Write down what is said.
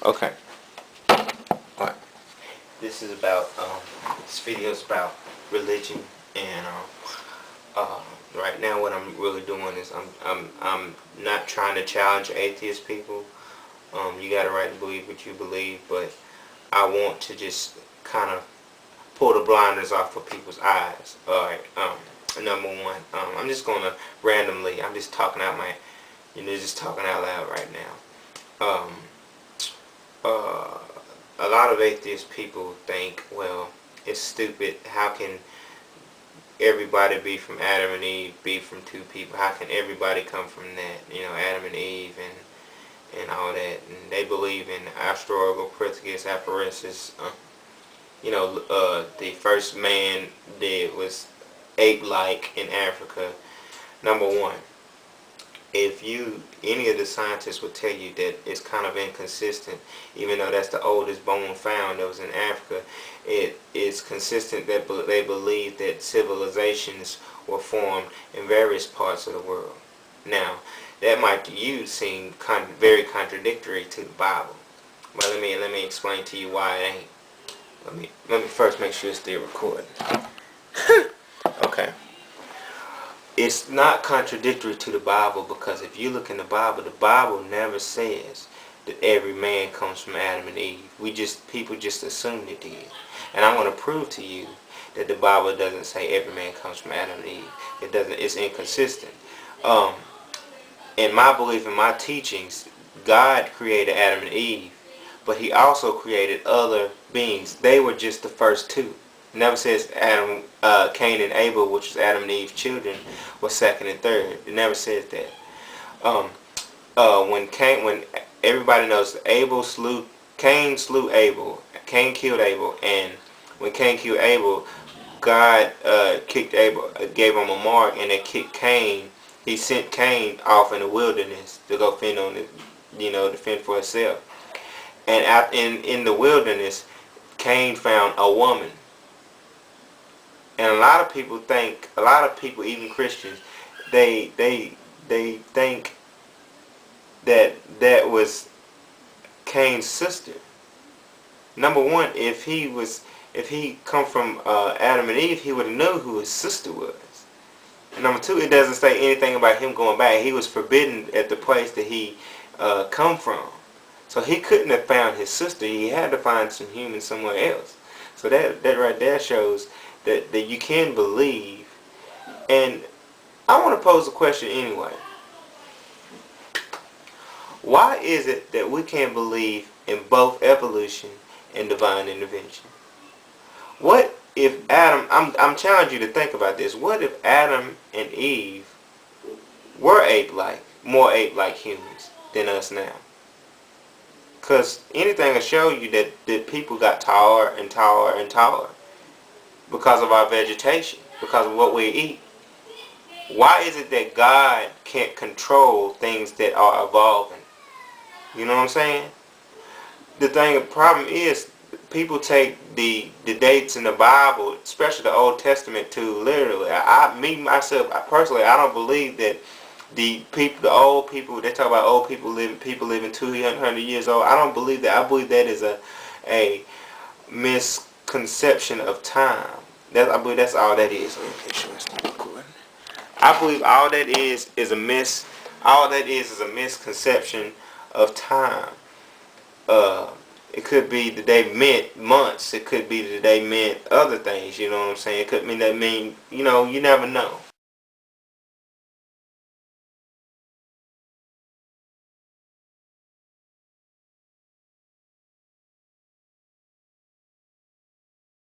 Okay. Alright. This is about this video is about religion, and right now what I'm really doing is I'm not trying to challenge atheist people. You got a right to believe what you believe, but I want to just kind of pull the blinders off of people's eyes. Alright. Number one, I'm just gonna randomly. I'm just talking out my, just talking out loud right now. A lot of atheist people think, well, it's stupid. How can everybody be from Adam and Eve, be from two people? How can everybody come from that? Adam and Eve and all that. And they believe in Australopithecus apparatus. The first man that was ape-like in Africa. Number one, if any of the scientists would tell you that it's kind of inconsistent, even though that's the oldest bone found that was in Africa, it is consistent that they believe that civilizations were formed in various parts of the world. Now, that might to you seem very contradictory to the Bible, but let me explain to you why it ain't. Let me first make sure it's still recording. Okay. It's not contradictory to the Bible, because if you look in the Bible never says that every man comes from Adam and Eve. People just assumed it did. And I'm going to prove to you that the Bible doesn't say every man comes from Adam and Eve. It doesn't. It's inconsistent. In my belief, in my teachings, God created Adam and Eve, but He also created other beings. They were just the first two. It never says Cain and Abel, which is Adam and Eve's children, was second and third. It never says that. When everybody knows Cain slew Abel. Cain killed Abel, and when Cain killed Abel, God kicked Abel, gave him a mark, and they kicked Cain. He sent Cain off in the wilderness to go fend on it, to fend for himself. And in the wilderness, Cain found a woman. And a lot of people, even Christians, they think that was Cain's sister. Number one, if he come from Adam and Eve, he would have known who his sister was. And number two, it doesn't say anything about him going back. He was forbidden at the place that he come from. So he couldn't have found his sister. He had to find some human somewhere else. So that right there shows that you can believe. And I want to pose a question anyway. Why is it that we can't believe in both evolution and divine intervention? What if Adam, I'm challenging you to think about this. What if Adam and Eve were ape-like, more ape-like humans than us now? Because anything will show you that people got taller and taller and taller because of our vegetation, because of what we eat. Why is it that God can't control things that are evolving? You know what I'm saying? The problem is, people take the dates in the Bible, especially the Old Testament, too literally. Myself, personally, I don't believe that the old people, they talk about old people living 200 years old. I don't believe that. I believe that is a misconception of time. I believe that's all that is. I believe all that is a misconception of time. It could be that they meant months. It could be that they meant other things. You know what I'm saying? It could mean you never know.